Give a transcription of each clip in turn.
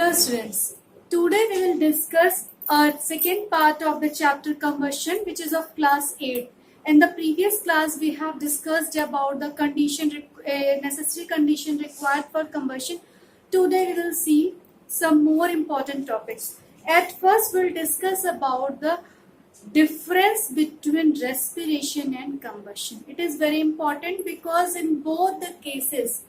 Hello students, today we will discuss our second part of the chapter combustion, which is of class 8. In the previous class we have discussed about the necessary condition required for combustion. Today we will see some more important topics. At first we will discuss about the difference between respiration and combustion. It is very important because in both the cases,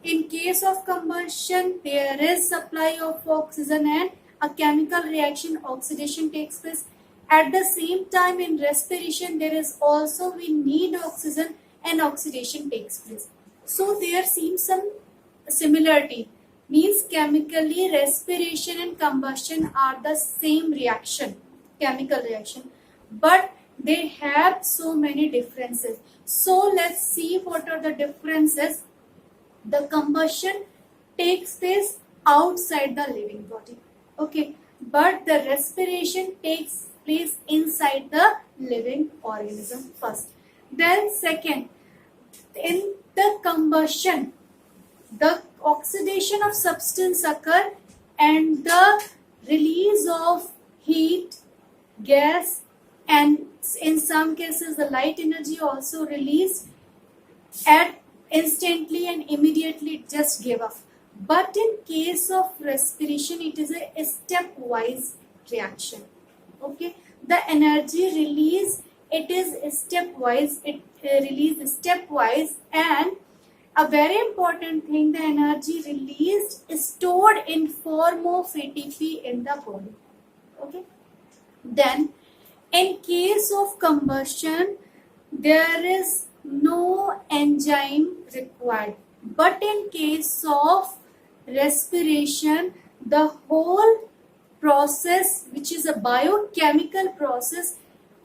in case of combustion, there is supply of oxygen and a chemical reaction, oxidation takes place. At the same time, in respiration, there is also we need oxygen and oxidation takes place. So there seems some similarity. Means chemically respiration and combustion are the same reaction, chemical reaction, but they have so many differences. So let's see what are the differences. The combustion takes place outside the living body, okay, but the respiration takes place inside the living organism first. Then second, in the combustion, the oxidation of substance occur and the release of heat, gas, and in some cases the light energy also released at instantly and immediately it just gave off. But in case of respiration, it is a stepwise reaction. Okay, the energy release, it is stepwise, it releases stepwise, and a very important thing, the energy released is stored in form of ATP in the body. Okay, then in case of combustion, there is no enzyme required, but in case of respiration, the whole process, which is a biochemical process,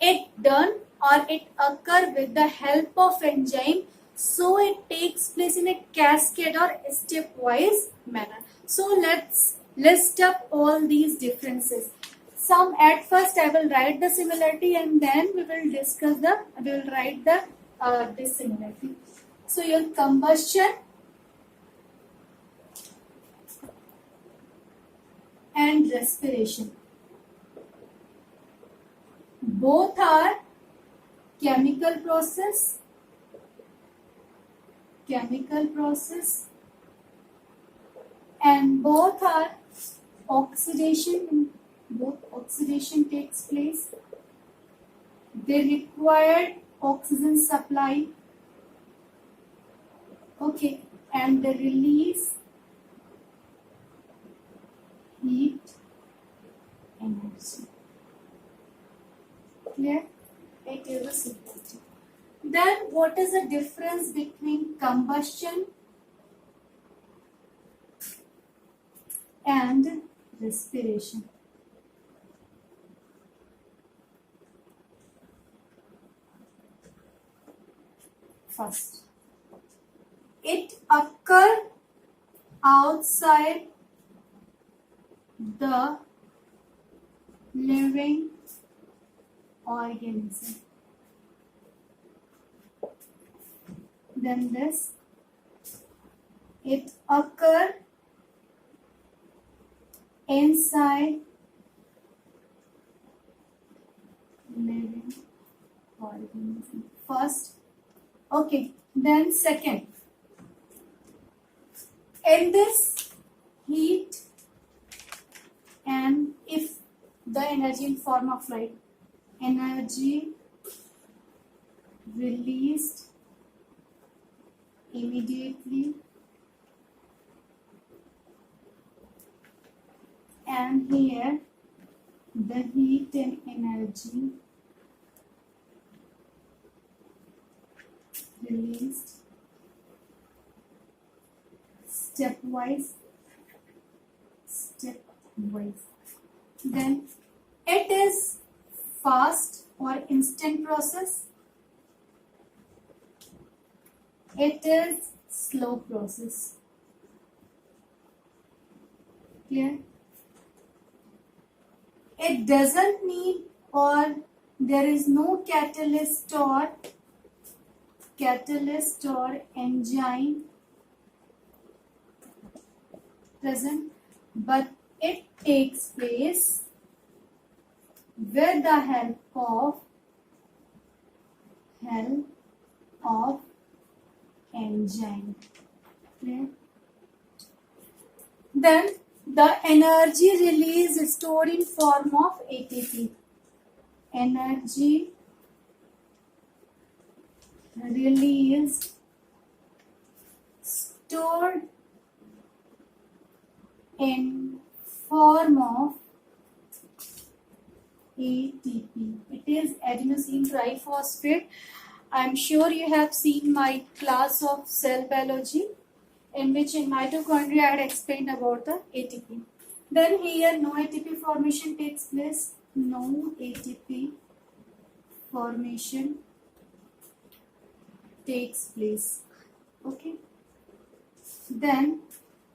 it done or it occur with the help of enzyme, so it takes place in a cascade or stepwise manner. So let's list up all these differences. Some at first I will write the similarity and then we will discuss we will write the dissimilarity. So your combustion and respiration, both are chemical process and both are oxidation, both oxidation takes place. They require oxygen supply, okay, and the release heat energy. Clear? It is a simplicity. Then what is the difference between combustion and respiration? First, it occurs outside the living organism. Then this, it occurs inside living organism. First, okay, then second, in this heat, and if the energy in form of light, energy released immediately, and here the heat and energy released stepwise. Then it is fast or instant process. It is slow process. Clear? It doesn't need or there is no catalyst or enzyme present, but it takes place with the help of enzyme. Okay. Then the energy release is stored in form of ATP. Energy release stored in form of ATP. It is adenosine triphosphate. I'm sure you have seen my class of cell biology, in which in mitochondria I had explained about the ATP. Then here no ATP formation takes place. No ATP formation takes place. Okay. Then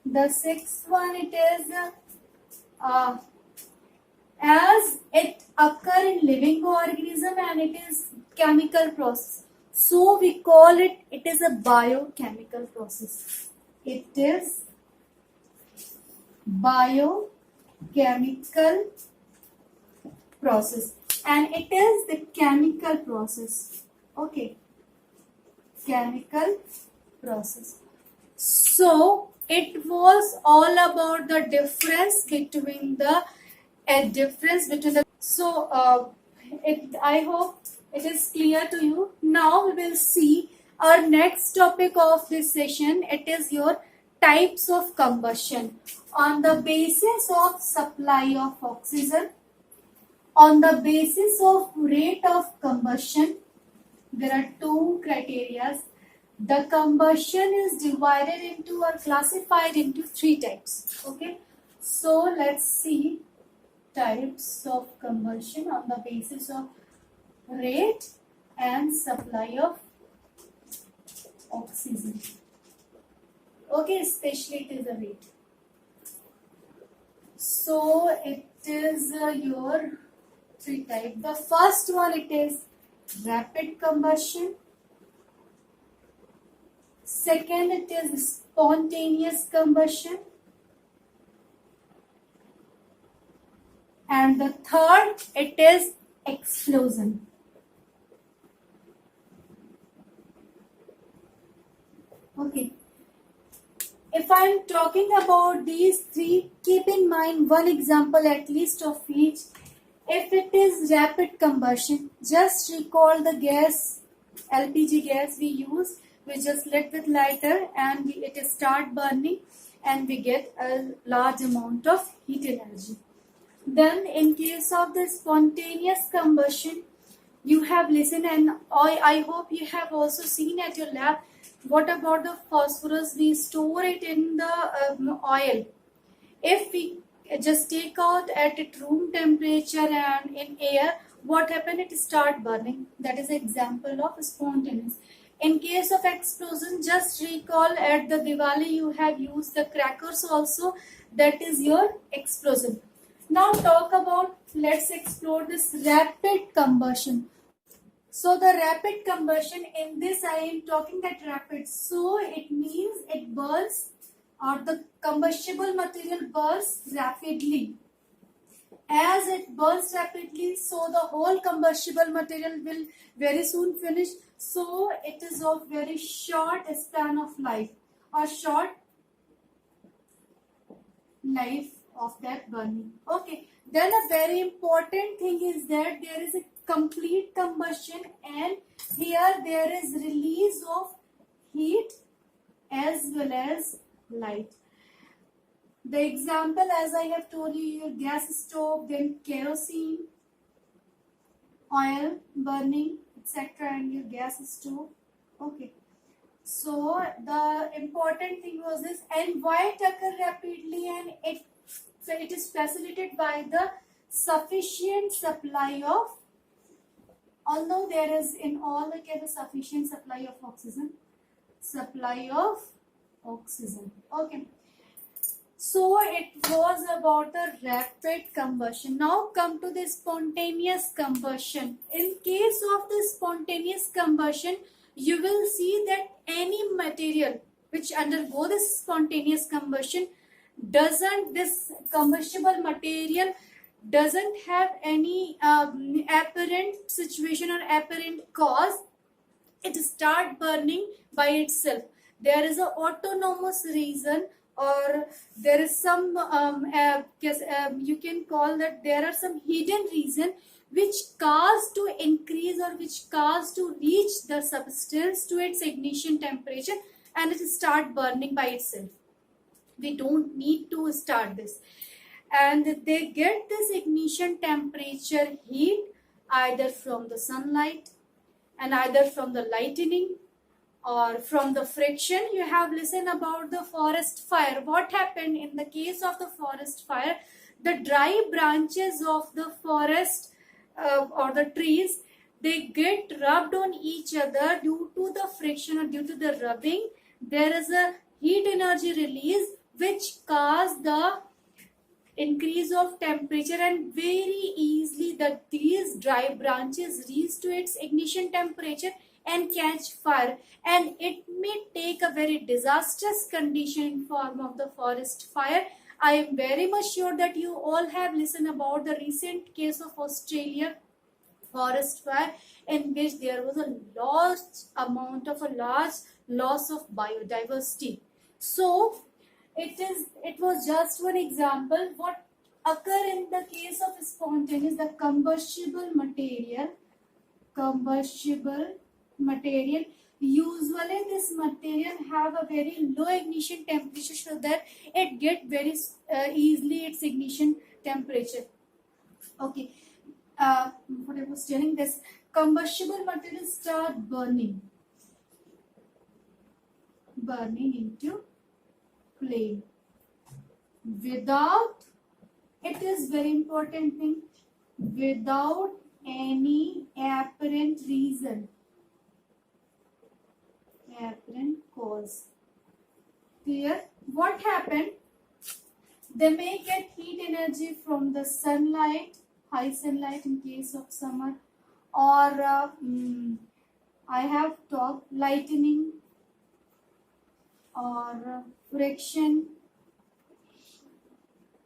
the sixth one, it is as it occur in living organism and it is chemical process. So we call it is a biochemical process. It is biochemical process and it is the chemical process. Okay. Chemical process. So it was all about the difference between the I hope it is clear to you. Now we will see our next topic of this session. It is your types of combustion on the basis of supply of oxygen, on the basis of rate of combustion. There are two criteria. The combustion is divided into or classified into three types. Okay, so let's see types of combustion on the basis of rate and supply of oxygen. Okay, especially it is a rate. So it is your three types. The first one, it is rapid combustion. Second, it is spontaneous combustion. And the third, it is explosion. Okay. If I am talking about these three, keep in mind one example at least of each. If it is rapid combustion, just recall the gas, LPG gas we use. We just lit with lighter and it start burning and we get a large amount of heat energy. Then in case of the spontaneous combustion, you have listened and I hope you have also seen at your lab. What about the phosphorus? We store it in the oil. If we just take out at it room temperature and in air, what happens? It start burning. That is an example of spontaneous. In case of explosion, just recall at the Diwali you have used the crackers also. That is your explosion. Now talk about, let's explore this rapid combustion. So the rapid combustion, in this I am talking that rapid. So it means it burns or the combustible material burns rapidly. As it burns rapidly, so the whole combustible material will very soon finish. So it is of very short span of life or short life of that burning. Okay. Then a very important thing is that there is a complete combustion and here there is release of heat as well as light. The example, as I have told you, your gas stove, then kerosene, oil burning, etc., and your gas stove. Okay. So the important thing was this, and why it occur rapidly, and it is facilitated by the sufficient supply of, although there is in all the cases sufficient supply of oxygen. Okay. So it was about the rapid combustion. Now come to the spontaneous combustion. In case of the spontaneous combustion, you will see that any material which undergo this spontaneous combustion doesn't this combustible material doesn't have any apparent situation or apparent cause, it start burning by itself. There is a autonomous reason, or there is some you can call that there are some hidden reason which cause to increase or which cause to reach the substance to its ignition temperature, and it start burning by itself. We don't need to start this, and they get this ignition temperature heat either from the sunlight, and either from the lightning, or from the friction. You have listened about the forest fire. What happened in the case of the forest fire? The dry branches of the forest or the trees, they get rubbed on each other due to the friction or due to the rubbing. There is a heat energy release which cause the increase of temperature, and very easily that these dry branches reach to its ignition temperature and catch fire, and it may take a very disastrous condition in form of the forest fire. I am very much sure that you all have listened about the recent case of Australia forest fire, in which there was a large loss of biodiversity. So it was just one example. What occur in the case of spontaneous, the combustible material, usually this material have a very low ignition temperature, so that it get very easily its ignition temperature. Okay, what I was telling, this combustible material start burning into flame without, it is very important thing, without any apparent reason, apparent cause. Clear? What happened? They may get heat energy from the sunlight, high sunlight in case of summer, or I have talked lightning, or friction.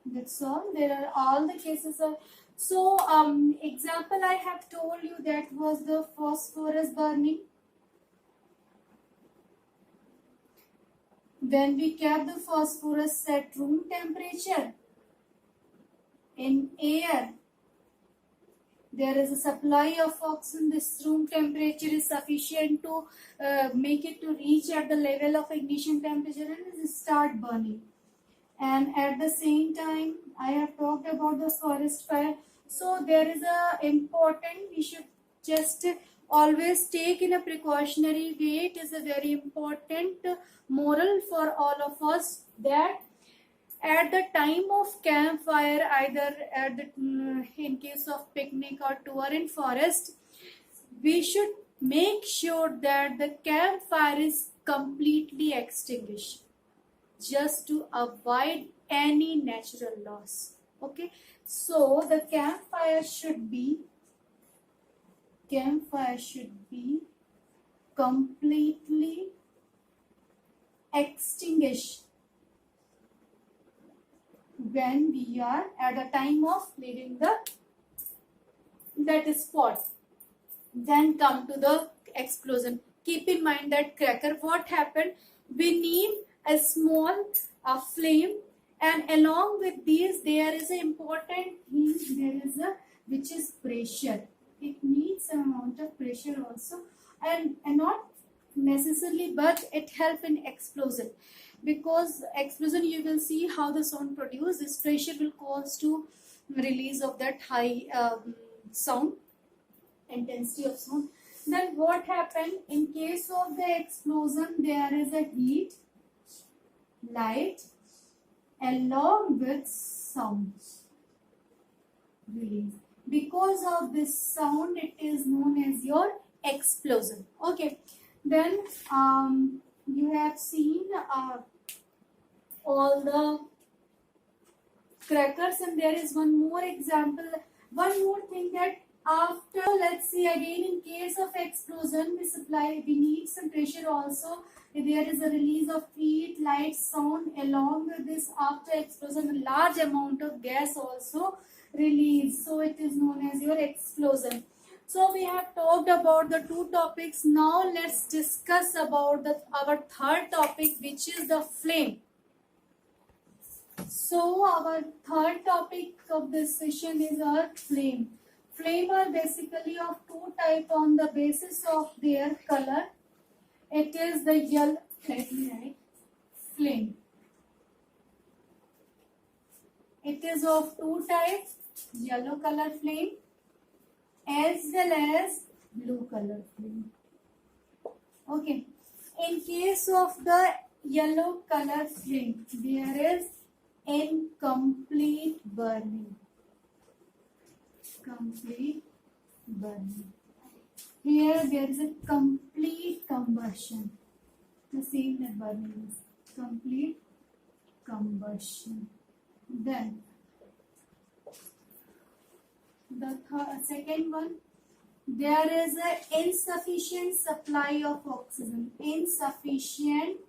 That's all. There are all the cases of. So example I have told you, that was the phosphorus burning. When we kept the phosphorus at room temperature in air, there is a supply of oxygen. This room temperature is sufficient to make it to reach at the level of ignition temperature, and it start burning. And at the same time, I have talked about the forest fire. So there is a important, we should just always take in a precautionary way. It is a very important moral for all of us, that at the time of campfire, either at the in case of picnic or tour in forest, we should make sure that the campfire is completely extinguished, just to avoid any natural loss. Okay, so the campfire should be completely extinguished when we are at the time of leaving that spot. Then come to the explosion. Keep in mind that cracker, what happened? We need a small flame, and along with these there is an important thing, there is a, which is pressure. It needs some amount of pressure also, and not necessarily, but it helps in explosion, because explosion, you will see how the sound produced. This pressure will cause to release of that high sound, intensity of sound. Then what happened in case of the explosion? There is a heat, light, along with sound release. Because of this sound, it is known as your explosion. Okay, then you have seen all the crackers, and there is one more example, one more thing, that After, let's see again, in case of explosion, we need some pressure also. There is a release of heat, light, sound. Along with this, after explosion, a large amount of gas also released. So it is known as your explosion. So we have talked about the two topics. Now let's discuss about our third topic, which is the flame. So our third topic of this session is our flame. Flame are basically of two types on the basis of their color. It is the yellow, let me write, flame. It is of two types, yellow color flame as well as blue color flame. Okay. In case of the yellow color flame, there is incomplete burning. Complete burning. Here there is a complete combustion. The same that burning is. Complete combustion. Then the second one, there is an insufficient supply of oxygen. Insufficient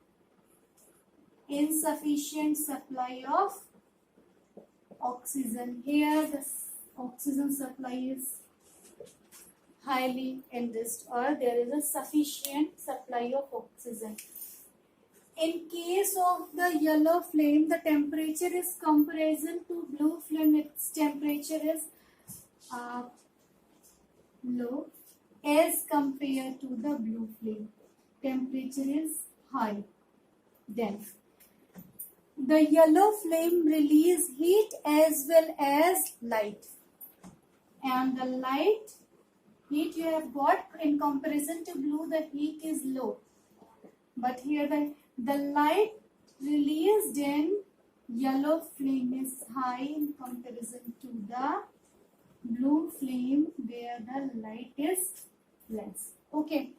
supply of oxygen. Here the oxygen supply is highly enriched, or there is a sufficient supply of oxygen. In case of the yellow flame, the temperature is comparison to blue flame. Its temperature is low as compared to the blue flame. Temperature is high. Then the yellow flame release heat as well as light, and the light heat you have got in comparison to blue, the heat is low, but here the light released in yellow flame is high in comparison to the blue flame where the light is less. Okay,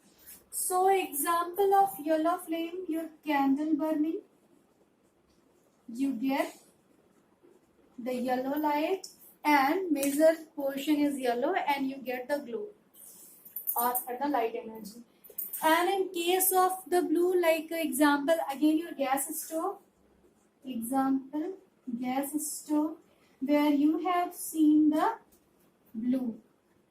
so example of yellow flame, your candle burning, you get the yellow light and major portion is yellow and you get the glow or the light energy. And in case of the blue, like example again your gas stove, example gas stove, where you have seen the blue.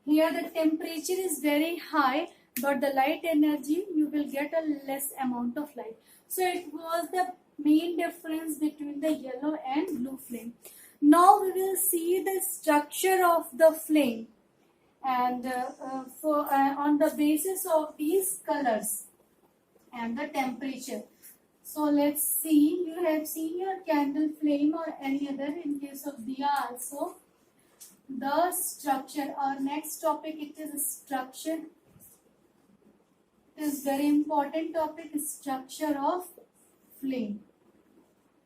Here the temperature is very high, but the light energy you will get a less amount of light. So it was the main difference between the yellow and blue flame. Now we will see the structure of the flame, and on the basis of these colors and the temperature. So let's see, you have seen your candle flame or any other, in case of diya also. The structure, our next topic, it is structure. It is very important topic, structure of flame.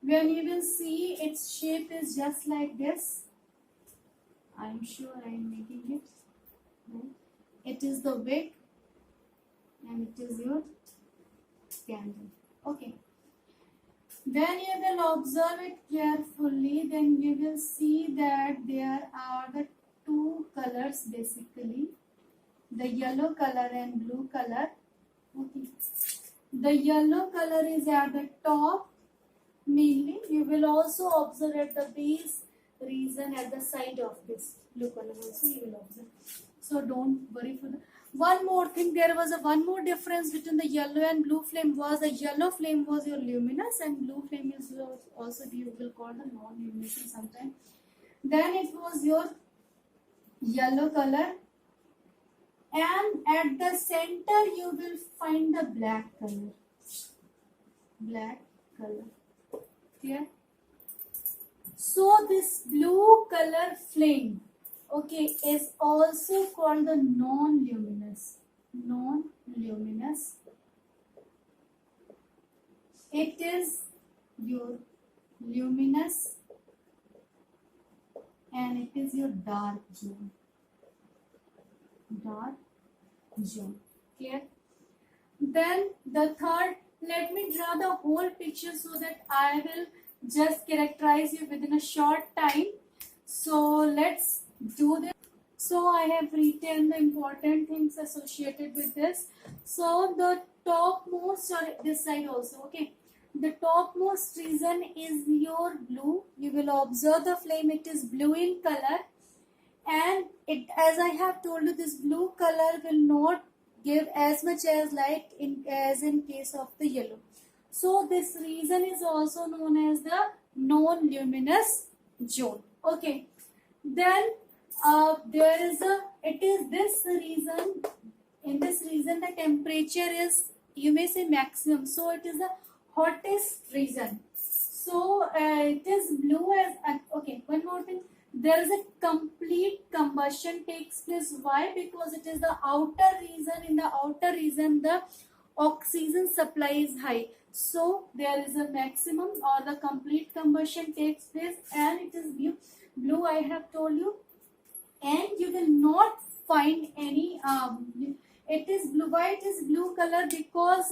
When you will see its shape is just like this. I am sure I am making it. Right? It is the wick and it is your candle. Okay. When you will observe it carefully, then you will see that there are the two colors basically, the yellow color and blue color. Okay. The yellow color is at the top mainly. You will also observe at the base region at the side of this blue color also you will observe. So don't worry for the. One more thing, there was one more difference between the yellow and blue flame was the yellow flame was your luminous and blue flame is also you will call the non-luminous sometimes. Then it was your yellow color, and at the center you will find the black color. Black color. Clear? So this blue color flame, okay, is also called the non-luminous. Non-luminous. It is your luminous and it is your dark zone. Dark zone. Clear? Then the third, let me draw the whole picture so that I will just characterize you within a short time. So let's do this. So I have written the important things associated with this. So the topmost, or this side also, okay. The topmost reason is your blue. You will observe the flame, it is blue in color, and it, as I have told you, this blue color will not give as much as light in case of the yellow. So this region is also known as the non-luminous zone. Okay. Then there is a, it is this region, in this region the temperature is, you may say, maximum. So it is the hottest region. So it is blue as, okay, one more thing. There is a complete combustion takes place. Why? Because it is the outer region. In the outer region, the oxygen supply is high. So there is a maximum or the complete combustion takes place, and it is blue. Blue, I have told you, and you will not find any. It is blue. Why it is blue color? Because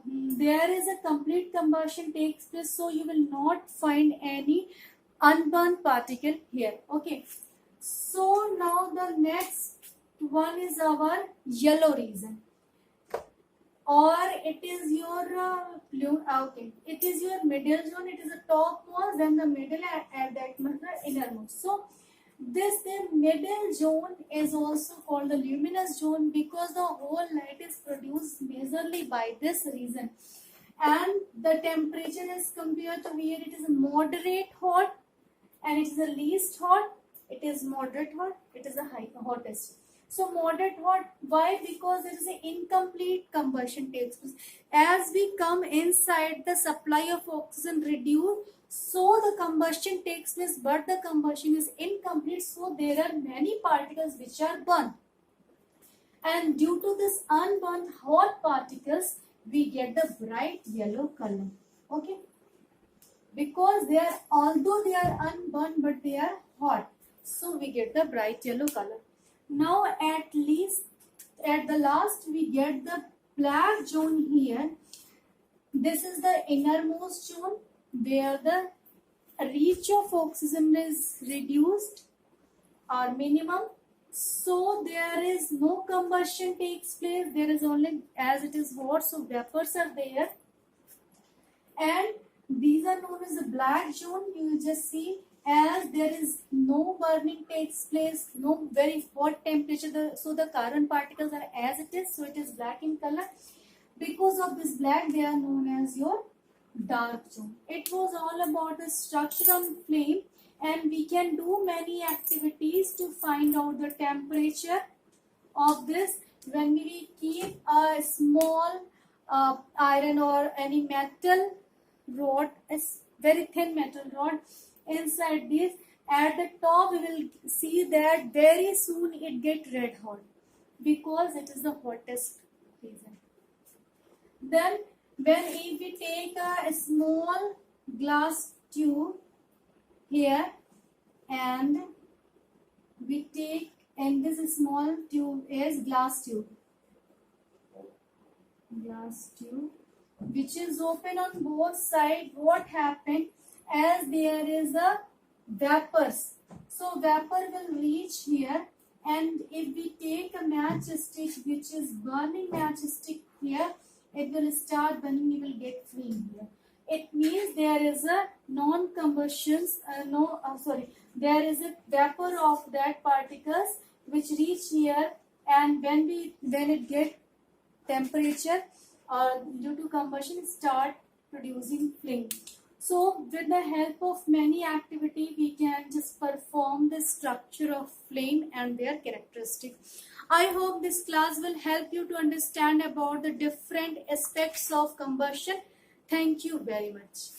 there is a complete combustion takes place, so you will not find any unburned particle here. Okay. So now the next one is our yellow region, or it is your blue. Okay, it is your middle zone. It is the topmost, then the middle, and that much the innermost. So this the middle zone is also called the luminous zone, because the whole light is produced majorly by this region, and the temperature is compared to where it is moderate hot and it is the least hot. It is moderate hot, it is the hottest. So moderate hot, why? Because there is an incomplete combustion takes place. As we come inside, the supply of oxygen reduce, so the combustion takes place, but the combustion is incomplete, so there are many particles which are burned. And due to this unburned hot particles, we get the bright yellow color. Okay. Because they are, although they are unburned, but they are hot, so we get the bright yellow color. Now at least at the last we get the black zone here. This is the innermost zone where the reach of oxygen is reduced or minimum, so there is no combustion takes place. There is only, as it is hot, so vapors are there, and these are known as the black zone. You will just see, as there is no burning takes place, no very hot temperature, so the carbon particles are as it is, so it is black in color. Because of this black, they are known as your dark zone. It was all about the structure of flame, and we can do many activities to find out the temperature of this. When we keep a small iron or any metal rod, a very thin metal rod inside this, at the top we will see that very soon it get red hot, because it is the hottest region. Then when if we take a small glass tube here, and we take, and this small tube is glass tube, which is open on both sides. What happened, as there is a vapors, so vapor will reach here, and if we take a matchstick, which is burning matchstick here, it will start burning, you will get flame here. It means there is a non-combustion, there is a vapor of that particles which reach here, and when it get temperature or due to combustion, start producing flame. So with the help of many activity, we can just perform the structure of flame and their characteristics. I hope this class will help you to understand about the different aspects of combustion. Thank you very much.